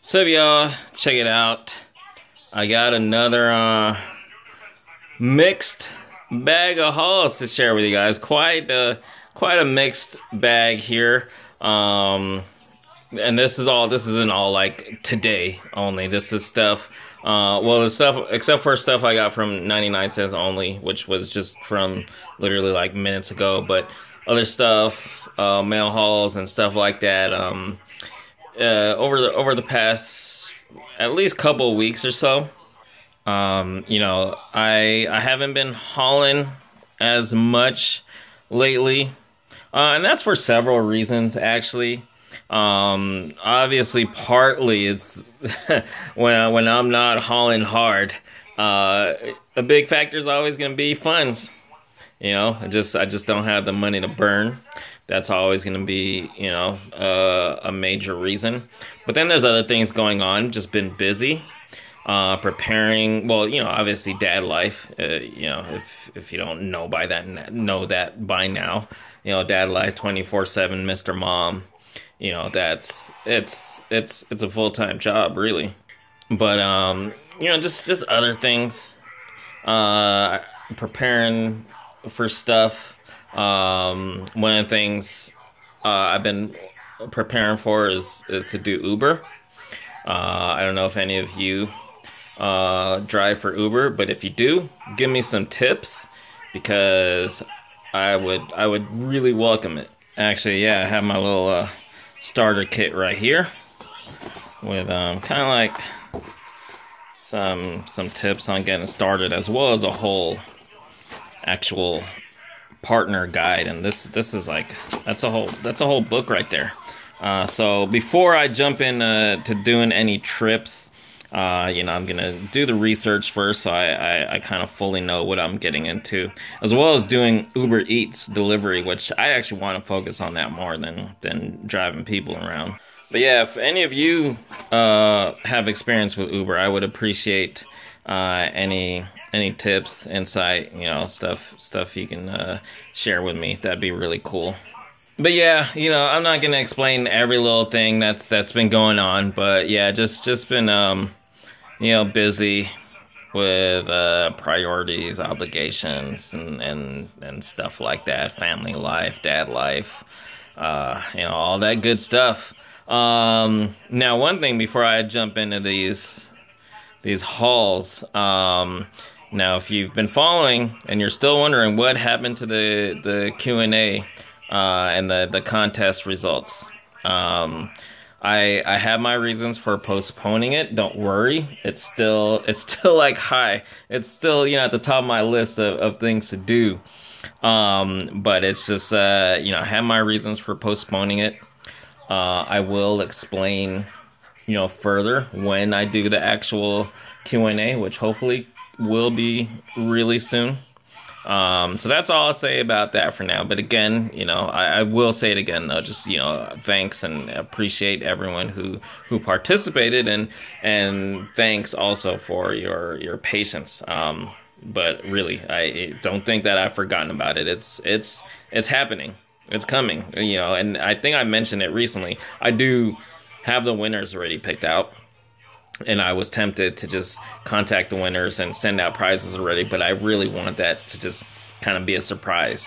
So y'all, check it out. I got another mixed bag of hauls to share with you guys. Quite a mixed bag here. And this isn't all like today only. This is stuff. Well, the stuff except for stuff I got from 99 cents only, which was just from literally like minutes ago. But other stuff, mail hauls and stuff like that. Over the past at least couple of weeks or so. You know, I haven't been hauling as much lately, and that's for several reasons actually. Obviously partly is when I'm not hauling hard, a big factor is always going to be funds. You know, I just don't have the money to burn. That's always going to be, you know, a major reason. But then there's other things going on. Just been busy, preparing. Well, you know, obviously dad life. You know, if you don't know that by now, you know, dad life 24/7, Mr. Mom. You know, it's a full-time job really. But you know, just other things. Preparing for stuff. One of the things I've been preparing for is to do Uber. I don't know if any of you drive for Uber, but if you do, give me some tips because I would really welcome it. Actually, yeah, I have my little starter kit right here with kind of like some tips on getting started, as well as a whole actual partner guide. And this is like that's a whole book right there. So before I jump in to doing any trips, you know, I'm gonna do the research first, so I kind of fully know what I'm getting into, as well as doing Uber Eats delivery, which I actually want to focus on that more than driving people around. But yeah, if any of you have experience with Uber, I would appreciate any tips, insight, you know, stuff you can share with me. That'd be really cool. But yeah, you know, I'm not gonna explain every little thing that's been going on, but yeah, just been you know, busy with priorities, obligations, and stuff like that, family life, dad life, you know, all that good stuff. Now, one thing before I jump into these hauls, now if you've been following and you're still wondering what happened to the Q&A and the contest results, I have my reasons for postponing it. Don't worry, it's still like high. It's still, you know, at the top of my list of things to do. But it's just you know, I have my reasons for postponing it. I will explain, you know, further when I do the actual Q&A, which hopefully will be really soon. So that's all I'll say about that for now. But again, you know, I will say it again though, just, you know, thanks and appreciate everyone who participated, and thanks also for your patience. But really, I don't think that I've forgotten about it. It's happening. It's coming, you know, and I think I mentioned it recently. I do have the winners already picked out, and I was tempted to just contact the winners and send out prizes already, but I really want that to just kind of be a surprise,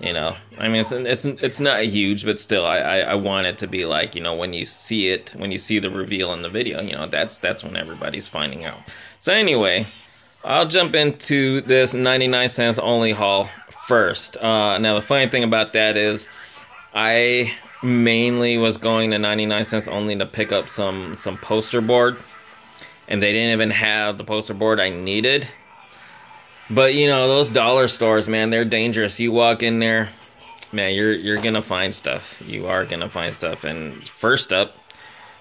you know. I mean, it's not huge, but still, I want it to be like, you know, when you see the reveal in the video, you know, that's when everybody's finding out. So anyway, I'll jump into this 99 cents only haul first. Now the funny thing about that is I mainly was going to 99 cents only to pick up some poster board, and they didn't even have the poster board I needed. But you know, those dollar stores, man, they're dangerous. You walk in there, man, you're gonna find stuff. You are gonna find stuff. And first up,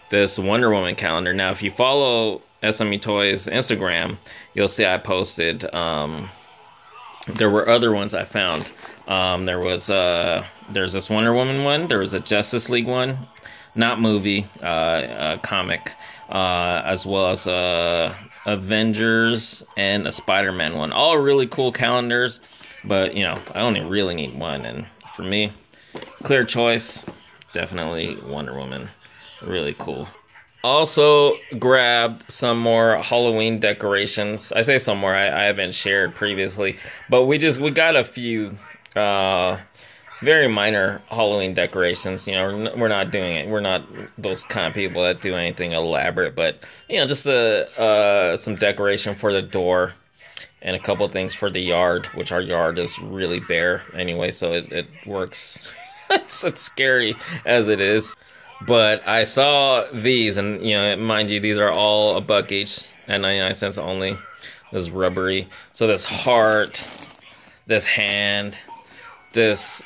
this Wonder Woman calendar. Now if you follow smutoys Instagram, you'll see I posted there were other ones I found. There's this Wonder Woman one. There was a Justice League one, not movie, comic, as well as Avengers and a Spider-Man one. All really cool calendars, but you know, I only really need one, and for me, clear choice, definitely Wonder Woman. Really cool. Also grabbed some more Halloween decorations. I say some more, I haven't shared previously, but we got a few very minor Halloween decorations. You know, we're not doing it. We're not those kind of people that do anything elaborate, but you know, just some decoration for the door and a couple things for the yard, which our yard is really bare anyway, so it works. It's scary as it is. But I saw these, and you know, mind you, these are all $1 each at 99 cents only. This is rubbery. So this heart, this hand, this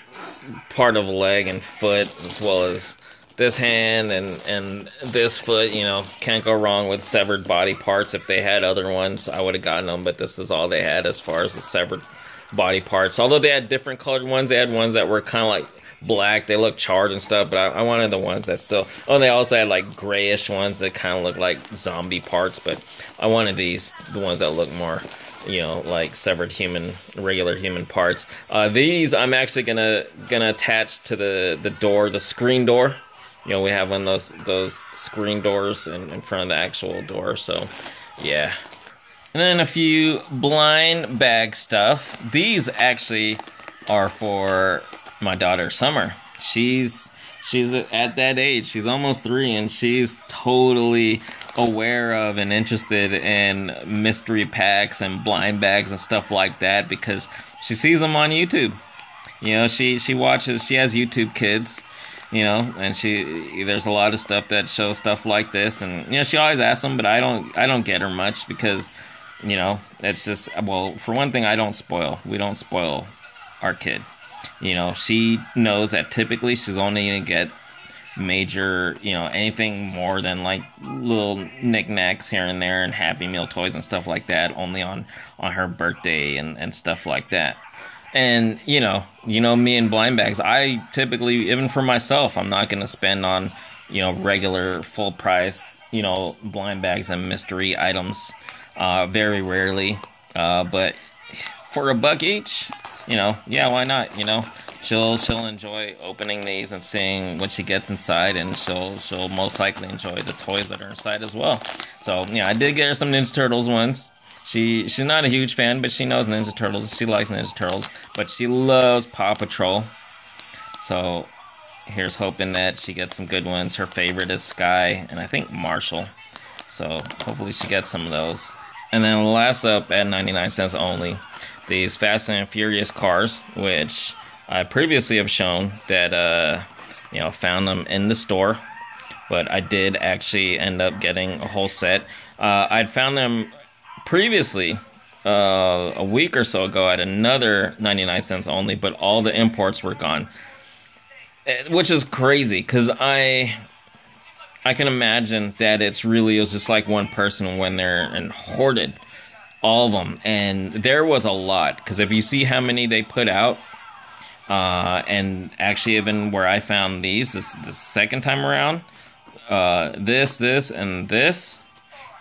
part of leg and foot, as well as this hand and this foot. You know, can't go wrong with severed body parts. If they had other ones, I would have gotten them, but this is all they had as far as the severed body parts. Although they had different colored ones. They had ones that were kind of like black, they look charred and stuff, but I wanted the ones that still, oh, they also had like grayish ones that kind of look like zombie parts, but I wanted the ones that look more, you know, like severed regular human parts. These I'm actually gonna attach to the door, the screen door. You know, we have one of those screen doors in front of the actual door, so yeah. And then a few blind bag stuff. These actually are for my daughter Summer. She's at that age. She's almost 3, and she's totally aware of and interested in mystery packs and blind bags and stuff like that because she sees them on YouTube. You know, she has YouTube Kids, you know, and there's a lot of stuff that shows stuff like this, and you know, she always asks them, but I don't get her much because, you know, it's just, well, for one thing, we don't spoil our kid. You know, she knows that typically she's only gonna get major, you know, anything more than like little knickknacks here and there and Happy Meal toys and stuff like that only on her birthday and stuff like that. And you know me and blind bags, I typically, even for myself, I'm not gonna spend on, you know, regular full price, you know, blind bags and mystery items, very rarely, but for $1 each, you know, yeah, why not? You know, she'll enjoy opening these and seeing what she gets inside, and she'll most likely enjoy the toys that are inside as well. So yeah, I did get her some Ninja Turtles ones. She's not a huge fan, but she knows Ninja Turtles. She likes Ninja Turtles, but she loves Paw Patrol. So here's hoping that she gets some good ones. Her favorite is Sky, and I think Marshall. So hopefully she gets some of those. And then last up at 99 cents only, these Fast and Furious cars, which I previously have shown that, you know, found them in the store, but I did actually end up getting a whole set. I'd found them previously, a week or so ago at another 99 cents only, but all the imports were gone, which is crazy, because I can imagine that it was just like one person went there and hoarded all of them, and there was a lot, because if you see how many they put out, and actually even where I found these, the second time around, this, and this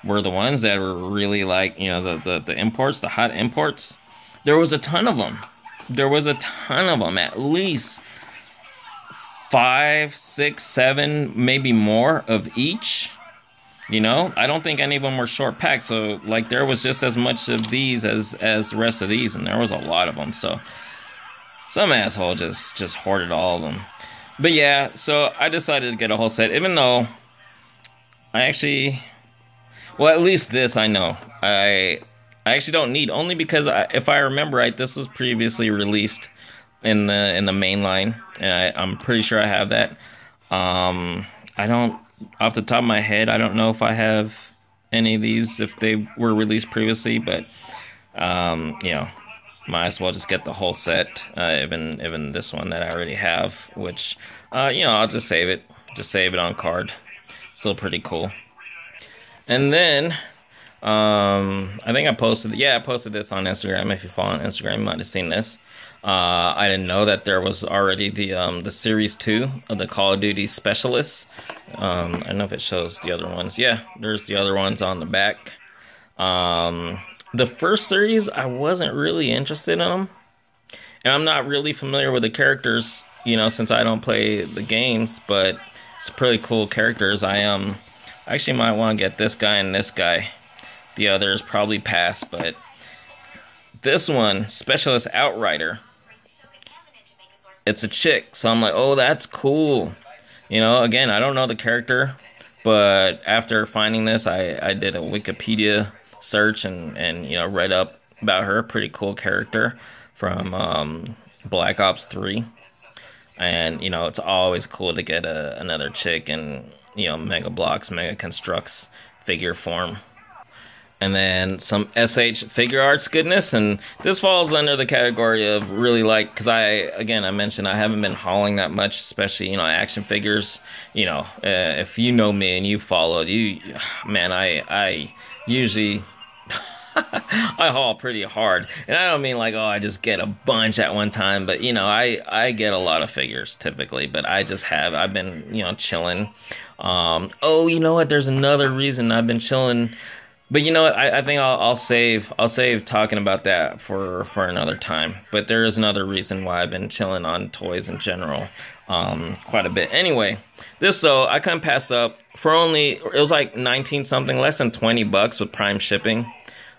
were the ones that were really like, you know, the imports, the hot imports. There was a ton of them. At least 5, 6, 7, maybe more of each. You know, I don't think any of them were short packed, so like there was just as much of these as the rest of these, and there was a lot of them. So some asshole just hoarded all of them. But yeah, so I decided to get a whole set, even though I actually, well, at least this I know I actually don't need, only because if I remember right, this was previously released in the main line, and I'm pretty sure I have that. I don't, off the top of my head, I don't know if I have any of these, if they were released previously, but you know, might as well just get the whole set, even this one that I already have, which you know, I'll just save it on card. Still pretty cool. And then I think I posted this on Instagram. If you follow on Instagram, you might have seen this. I didn't know that there was already the Series 2 of the Call of Duty Specialists. I don't know if it shows the other ones. Yeah, there's the other ones on the back. The first series, I wasn't really interested in them. And I'm not really familiar with the characters, you know, since I don't play the games, but it's pretty cool characters. I I actually might want to get this guy and this guy. The others probably pass, but this one, Specialist Outrider, it's a chick. So I'm like, oh, that's cool. You know, again, I don't know the character, but after finding this, I did a Wikipedia search and you know, read up about her. Pretty cool character from Black Ops 3. And, you know, it's always cool to get another chick in, you know, Mega Bloks, Mega Construx figure form. And then some SH Figuarts goodness, and this falls under the category of really like, because I mentioned I haven't been hauling that much, especially, you know, action figures. You know, if you know me and you followed, man, I usually I haul pretty hard, and I don't mean like, oh, I just get a bunch at one time, but you know, I get a lot of figures typically, but I've been, you know, chilling. Oh, you know what? There's another reason I've been chilling. But you know what? I think I'll save talking about that for another time. But there is another reason why I've been chilling on toys in general, quite a bit. Anyway, this though I couldn't pass up for only, it was like 19 something, less than $20 with Prime shipping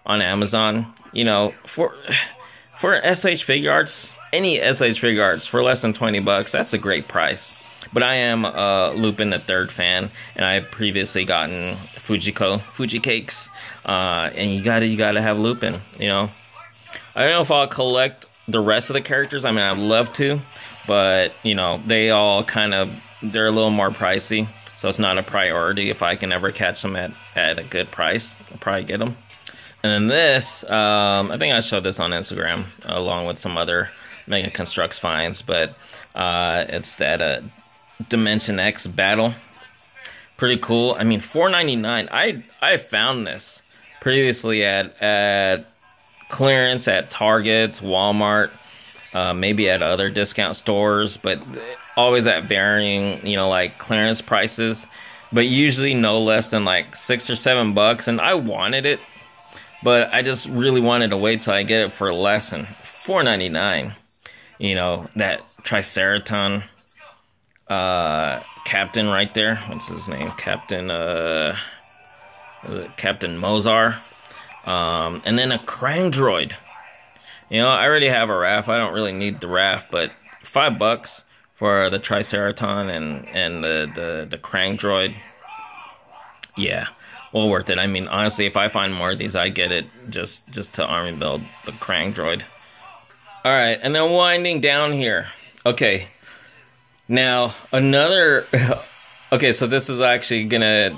on Amazon. You know, for SH Figuarts, any SH Figuarts for less than $20, that's a great price. But I am Lupin the Third fan, and I have previously gotten Fuji Cakes, and you gotta have Lupin. You know, I don't know if I'll collect the rest of the characters. I mean, I'd love to, but you know, they're a little more pricey, so it's not a priority. If I can ever catch them at a good price, I'll probably get them. And then this, I think I showed this on Instagram along with some other Mega Construx finds, but it's that Dimension X battle. Pretty cool. I mean, $4.99. I found this previously at clearance at Targets, Walmart, maybe at other discount stores, but always at varying, you know, like clearance prices, but usually no less than like $6 or $7. And I wanted it, but I just really wanted to wait till I get it for less than $4.99. You know, that Triceraton captain right there. What's his name? Captain Mozar. And then a Krang droid. You know, I already have a RAF. I don't really need the RAF, but $5 for the Triceraton and the Krang droid. Yeah, well worth it. I mean, honestly, if I find more of these, I get it just to army build the Krang droid. All right, and then winding down here. Okay. Now, okay, so this is actually gonna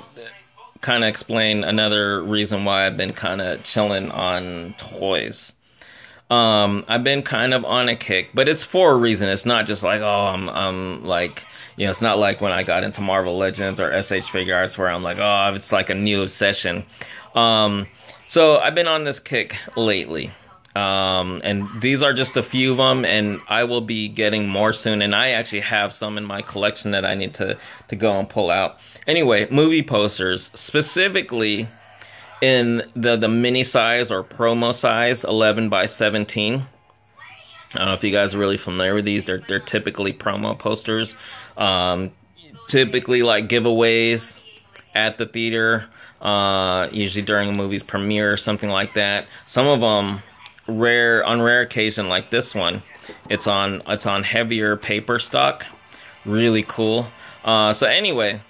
kind of explain another reason why I've been kind of chilling on toys. I've been kind of on a kick, but it's for a reason. It's not just like, oh, I'm like, you know, it's not like when I got into Marvel Legends or SH Figuarts where I'm like, oh, it's like a new obsession. So I've been on this kick lately. And these are just a few of them, and I will be getting more soon, and I actually have some in my collection that I need to go and pull out. Anyway, movie posters, specifically in the mini size or promo size, 11 by 17. I don't know if you guys are really familiar with these. They're typically promo posters, typically like giveaways at the theater, usually during a movie's premiere or something like that. Some of them, on rare occasion like this one, it's on heavier paper stock. Really cool. So anyway,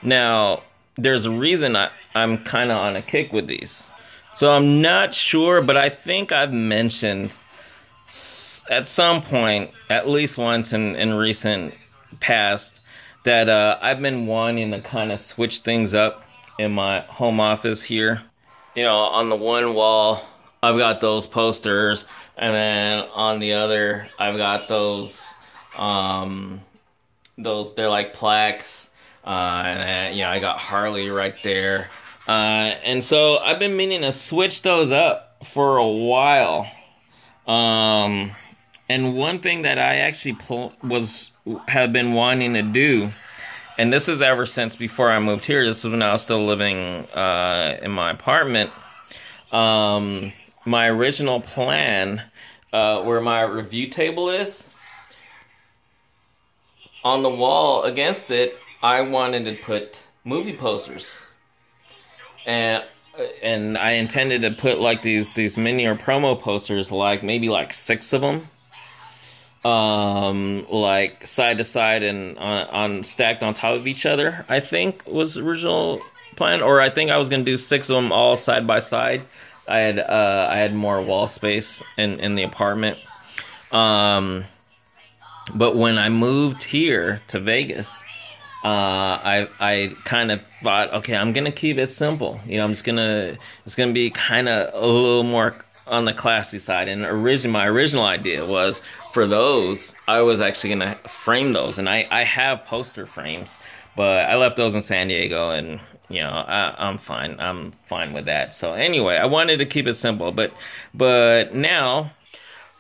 now there's a reason I'm kind of on a kick with these. So I'm not sure, but I think I've mentioned at some point, at least once in recent past, that I've been wanting to kind of switch things up in my home office here. You know, on the one wall, I've got those posters, and then on the other, I've got those they're like plaques, and you know, I got Harley right there, and so I've been meaning to switch those up for a while, and one thing that I actually have been wanting to do, and this is ever since before I moved here. This is when I was still living in my apartment. My original plan, where my review table is, on the wall against it, I wanted to put movie posters, and I intended to put like these mini or promo posters, like maybe like 6 of them, like side to side and on stacked on top of each other. I think was the original plan, or I think I was gonna do 6 of them all side by side. I had more wall space in the apartment. But when I moved here to Vegas, I kind of thought, okay, I'm gonna keep it simple. You know, it's gonna be kind of a little more on the classy side. And my original idea was for those, I was actually gonna frame those, and I have poster frames, but I left those in San Diego, and you know, I'm fine. I'm fine with that. So anyway, I wanted to keep it simple, but now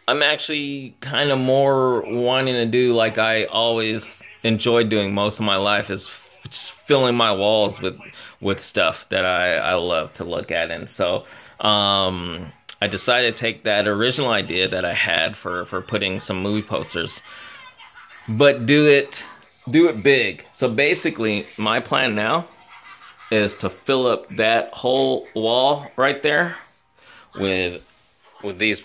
I'm actually kind of more wanting to do like I always enjoyed doing most of my life, is just filling my walls with stuff that I love to look at. And so I decided to take that original idea that I had for putting some movie posters, but do it big. So basically my plan now is to fill up that whole wall right there with these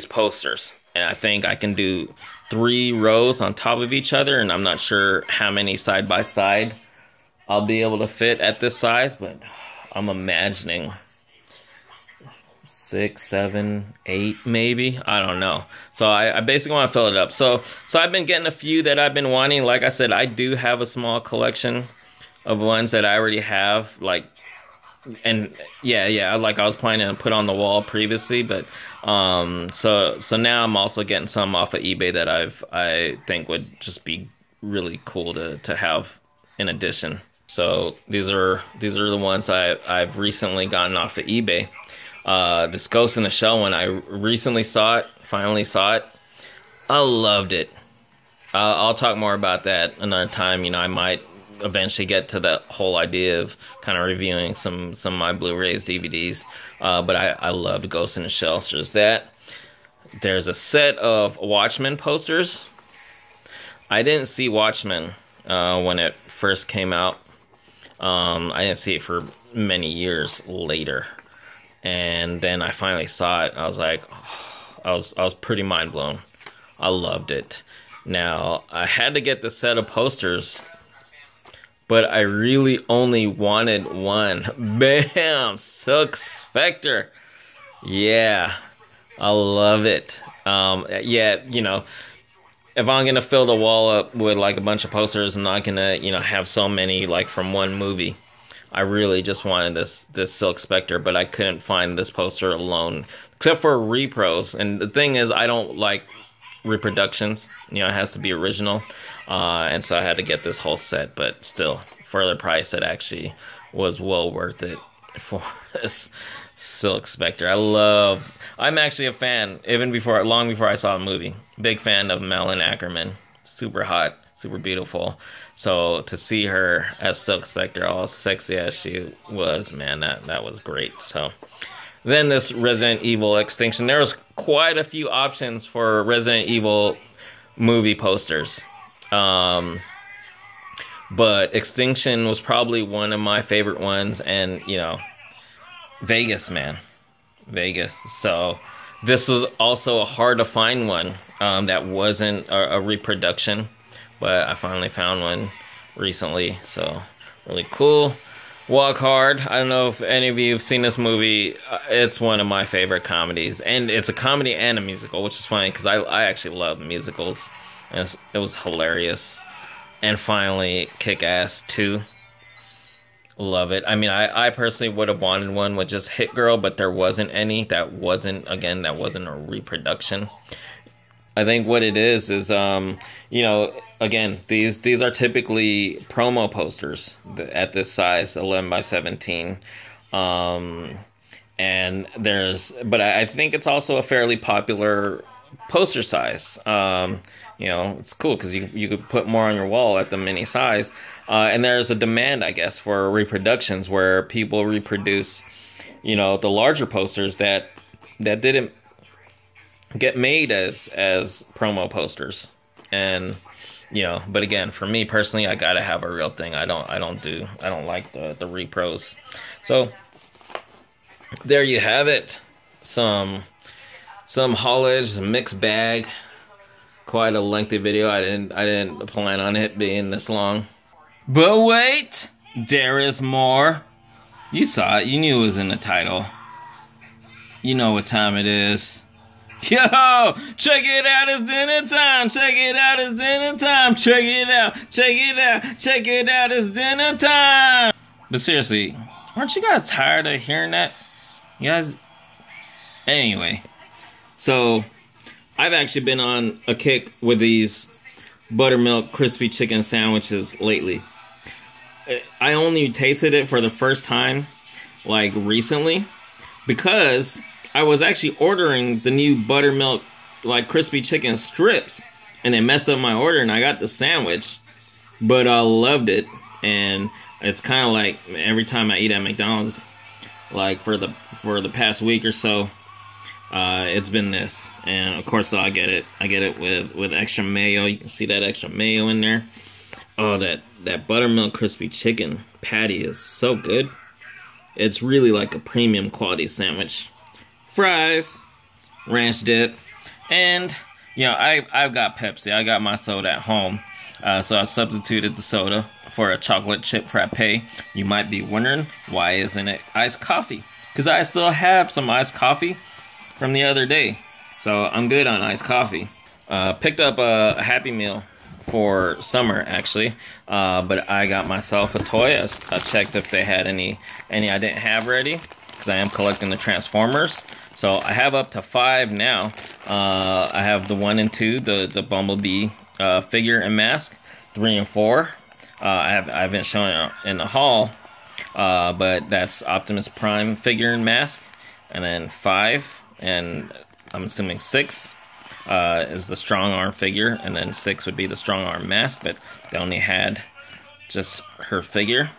posters. And I think I can do 3 rows on top of each other, and I'm not sure how many side by side I'll be able to fit at this size, but I'm imagining 6, 7, 8 maybe. I don't know. So I basically want to fill it up. So I've been getting a few that I've been wanting. Like I said, I do have a small collection of ones that I already have, like, and yeah, like I was planning to put on the wall previously, but so now I'm also getting some off of eBay that I think would just be really cool to have in addition. So these are the ones I've recently gotten off of eBay. This Ghost in the Shell one, I recently finally saw it. I loved it. I'll talk more about that another time. You know, I might eventually get to that whole idea of kind of reviewing some of my Blu-rays, DVDs, but I loved Ghost in the Shell. So there's that. There's a set of Watchmen posters. I didn't see Watchmen when it first came out. I didn't see it for many years later, and then I finally saw it. I was like, oh, I was pretty mind blown. I loved it. Now I had to get the set of posters, but I really only wanted one. Bam! Silk Spectre. Yeah, I love it. Yeah, you know, if I'm gonna fill the wall up with like a bunch of posters, I'm not gonna, you know, have so many like from one movie. I really just wanted this Silk Spectre, but I couldn't find this poster alone, except for repros. And the thing is, I don't like reproductions. You know, it has to be original. And so I had to get this whole set, but still, for the price, it actually was well worth it for this Silk Spectre. I'm actually a fan, long before I saw the movie. Big fan of Malin Ackerman. Super hot, super beautiful. So to see her as Silk Spectre, all sexy as she was, man, that was great. So then this Resident Evil Extinction. There was quite a few options for Resident Evil movie posters. But Extinction was probably one of my favorite ones, and you know, Vegas, man, Vegas. So this was also a hard to find one that wasn't a reproduction, but I finally found one recently. So really cool. Walk Hard. I don't know if any of you have seen this movie. It's one of my favorite comedies, and it's a comedy and a musical, which is funny because I actually love musicals. And it was hilarious. And finally, Kick-Ass 2. Love it. I mean, I personally would have wanted one with just Hit Girl, but there wasn't any. That wasn't a reproduction. I think what it is, you know, again, these are typically promo posters at this size, 11 by 17. And but I think it's also a fairly popular poster size. You know, it's cool because you could put more on your wall at the mini size. And there's a demand, I guess, for reproductions where people reproduce, you know, the larger posters that didn't get made as promo posters. And You know, but again, for me personally, I gotta have a real thing. I don't like the repros. So there you have it. Some haulage, mixed bag. Quite a lengthy video. I didn't plan on it being this long. But wait, there is more. You saw it. You knew it was in the title. You know what time it is. Yo, check it out, it's dinner time. Check it out, it's dinner time. Check it out, check it out, check it out, it's dinner time. But seriously, aren't you guys tired of hearing that? You guys, anyway. So, I've actually been on a kick with these buttermilk crispy chicken sandwiches lately. I only tasted it for the first time, like, recently, because I was actually ordering the new buttermilk, like, crispy chicken strips, and they messed up my order, and I got the sandwich, but I loved it, and it's kind of like every time I eat at McDonald's, like, for the past week or so, it's been this, and of course, so I get it with extra mayo. You can see that extra mayo in there. Oh, that buttermilk crispy chicken patty is so good. It's really like a premium quality sandwich. Fries, ranch dip, and you know, I've got Pepsi. I got my soda at home, so I substituted the soda for a chocolate chip frappe. You might be wondering, why isn't it iced coffee? Because I still have some iced coffee from the other day, so I'm good on iced coffee. Picked up a Happy Meal for summer, actually, but I got myself a toy. I checked if they had any I didn't have ready, because I am collecting the Transformers. So I have up to 5 now. I have the 1 and 2, the Bumblebee figure and mask. 3 and 4. I haven't shown it in the haul, but that's Optimus Prime figure and mask. And then 5, and I'm assuming 6 is the strong arm figure, and then 6 would be the strong arm mask. But they only had just her figure,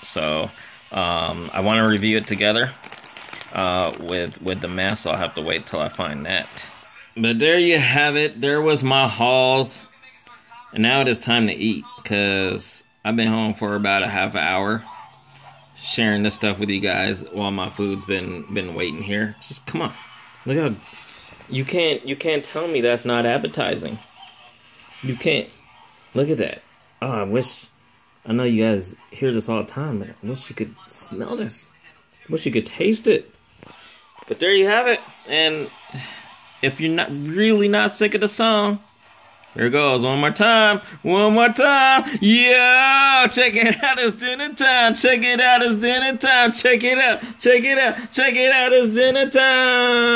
so I want to review it together. With the mask, so I'll have to wait till I find that. But there you have it. There was my hauls. And now it is time to eat, because I've been home for about a half an hour sharing this stuff with you guys while my food's been waiting here. Just come on. Look how you can't tell me that's not appetizing. You can't. Look at that. Oh, I know you guys hear this all the time, but I wish you could smell this. I wish you could taste it. But there you have it. And if you're not sick of the song, here it goes. One more time. One more time. Yeah. Check it out. It's dinner time. Check it out. It's dinner time. Check it out. Check it out. Check it out. It's dinner time.